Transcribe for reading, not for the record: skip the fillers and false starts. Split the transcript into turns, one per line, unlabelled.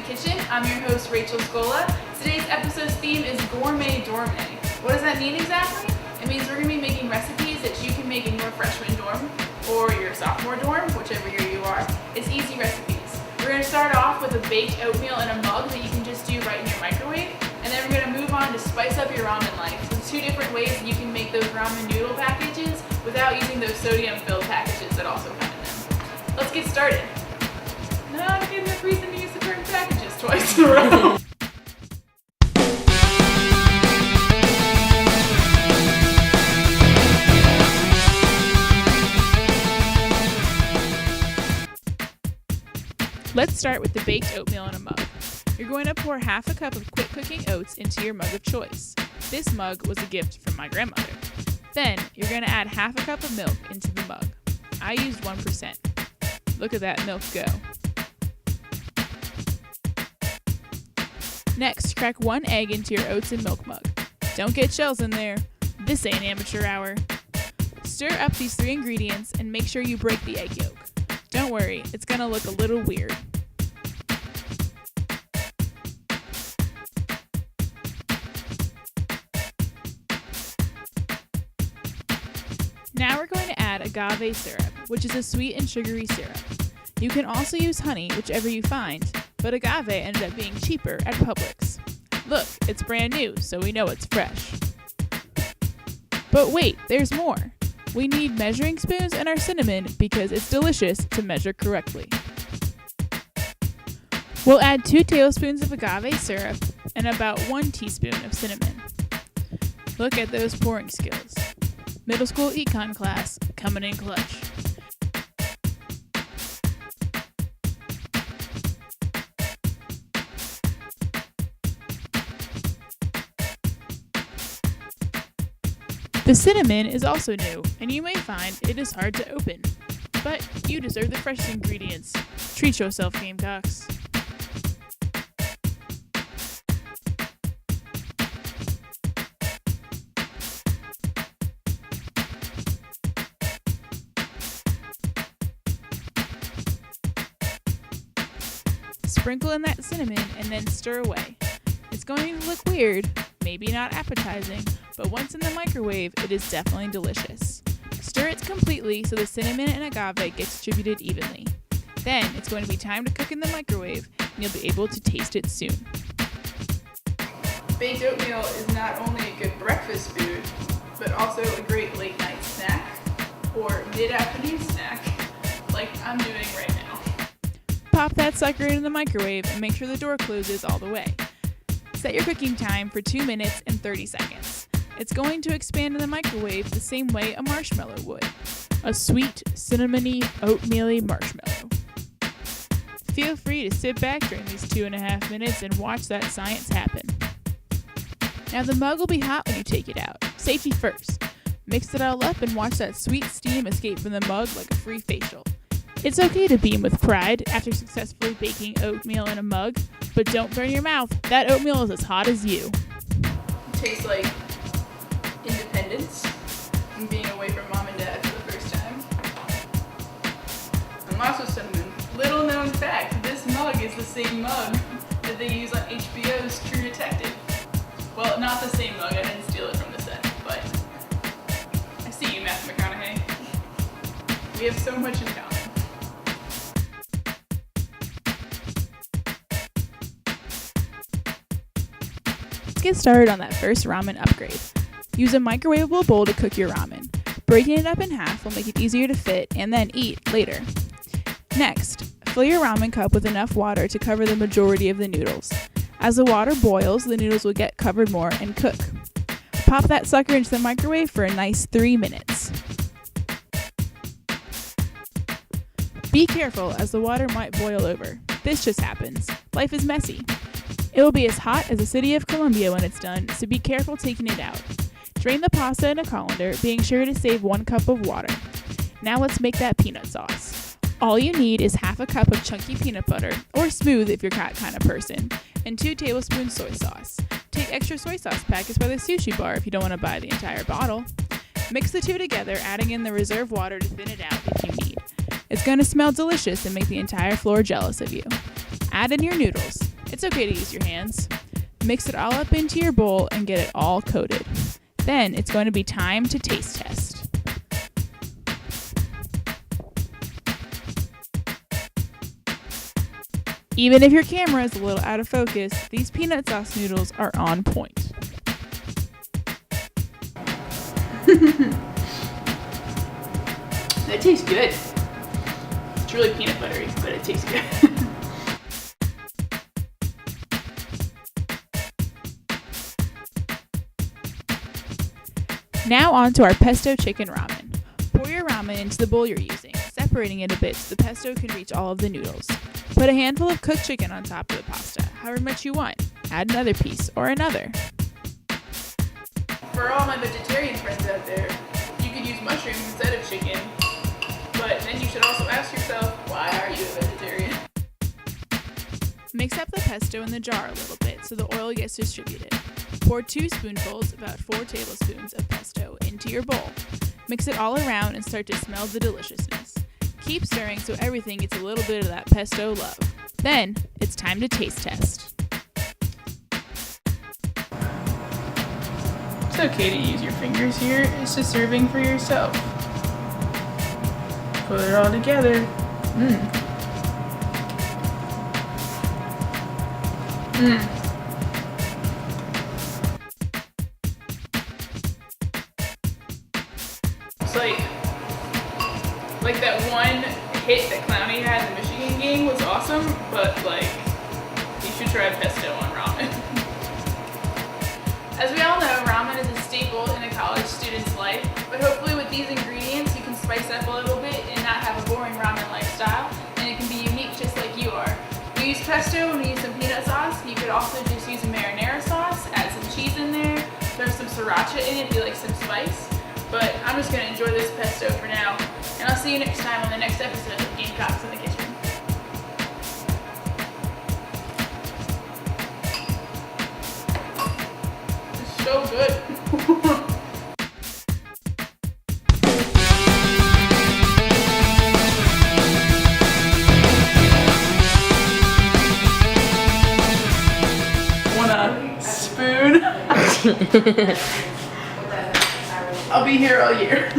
Kitchen. I'm your host, Rachel Scola. Today's episode's theme is Gourmet Dormet. What does that mean exactly? It means we're going to be making recipes that you can make in your freshman dorm or your sophomore dorm, whichever year you are. It's easy recipes. We're going to start off with a baked oatmeal in a mug that you can just do right in your microwave. And then we're going to move on to spice up your ramen life. There's two different ways that you can make those ramen noodle packages without using those sodium-filled packages that also come in them. Let's get started. No, I'm getting the reason to use the current packages twice in a row. Let's start with the baked oatmeal in a mug. You're going to pour half a cup of quick cooking oats into your mug of choice. This mug was a gift from my grandmother. Then you're going to add half a cup of milk into the mug. I used 1%. Look at that milk go. Next, crack 1 egg into your oats and milk mug. Don't get shells in there. This ain't amateur hour. Stir up these 3 ingredients and make sure you break the egg yolk. Don't worry, it's going to look a little weird. Now we're going to add agave syrup, which is a sweet and sugary syrup. You can also use honey, whichever you find, but agave ended up being cheaper at Publix. Look, it's brand new, so we know it's fresh. But wait, there's more. We need measuring spoons and our cinnamon because it's delicious to measure correctly. We'll add 2 tablespoons of agave syrup and about 1 teaspoon of cinnamon. Look at those pouring skills. Middle school econ class coming in clutch. The cinnamon is also new, and you may find it is hard to open. But you deserve the fresh ingredients. Treat yourself, Gamecocks. Sprinkle in that cinnamon and then stir away. It's going to look weird, maybe not appetizing, but once in the microwave, it is definitely delicious. Stir it completely so the cinnamon and agave get distributed evenly. Then it's going to be time to cook in the microwave, and you'll be able to taste it soon. Baked oatmeal is not only a good breakfast food, but also a great late night snack or mid-afternoon snack, like I'm doing right now. Pop that sucker into the microwave and make sure the door closes all the way. Set your cooking time for 2 minutes and 30 seconds. It's going to expand in the microwave the same way a marshmallow would. A sweet, cinnamony, oatmeal-y marshmallow. Feel free to sit back during these 2.5 minutes and watch that science happen. Now the mug will be hot when you take it out. Safety first. Mix it all up and watch that sweet steam escape from the mug like a free facial. It's okay to beam with pride after successfully baking oatmeal in a mug, but don't burn your mouth. That oatmeal is as hot as you. It tastes like independence and being away from mom and dad for the first time. And also cinnamon. Little known fact, this mug is the same mug that they use on HBO's True Detective. Well, not the same mug, I didn't steal it from the set, but I see you, Matthew McConaughey. We have so much in common. Let's get started on that first ramen upgrade. Use a microwavable bowl to cook your ramen. Breaking it up in half will make it easier to fit and then eat later. Next, fill your ramen cup with enough water to cover the majority of the noodles. As the water boils, the noodles will get covered more and cook. Pop that sucker into the microwave for a nice 3 minutes. Be careful as the water might boil over. This just happens. Life is messy. It will be as hot as the city of Columbia when it's done, so be careful taking it out. Drain the pasta in a colander, being sure to save 1 cup of water. Now let's make that peanut sauce. All you need is half a cup of chunky peanut butter, or smooth if you're that kind of person, and 2 tablespoons soy sauce. Take extra soy sauce packets by the sushi bar if you don't want to buy the entire bottle. Mix the 2 together, adding in the reserve water to thin it out if you need. It's going to smell delicious and make the entire floor jealous of you. Add in your noodles. It's okay to use your hands. Mix it all up into your bowl and get it all coated. Then it's going to be time to taste test. Even if your camera is a little out of focus, these peanut sauce noodles are on point. That tastes good. It's really peanut buttery, but it tastes good. Now on to our pesto chicken ramen. Pour your ramen into the bowl you're using, separating it a bit so the pesto can reach all of the noodles. Put a handful of cooked chicken on top of the pasta, however much you want. Add another piece or another. For all my vegetarian friends out there, you could use mushrooms instead of chicken, but then you should also ask yourself, why are you a vegetarian? Mix up the pesto in the jar a little bit so the oil gets distributed. Pour 2 spoonfuls, about 4 tablespoons of pesto, into your bowl. Mix it all around and start to smell the deliciousness. Keep stirring so everything gets a little bit of that pesto love. Then, it's time to taste test. It's okay to use your fingers here. It's just serving for yourself. Put it all together. It's like that one hit that Clowney had in the Michigan game was awesome, but like, you should try pesto on ramen. As we all know, ramen is a staple in a college student's life, but hopefully with these ingredients you can spice up a little bit and not have a boring ramen lifestyle, and it can be unique just like you are. We use pesto and we use some peanut sauce. You could also just use a marinara sauce, add some cheese in there, throw some sriracha in it if you like some spice. But I'm just going to enjoy this pesto for now, and I'll see you next time on the next episode of Gamecocks in the Kitchen. It's so good. Want a spoon? I'll be here all year.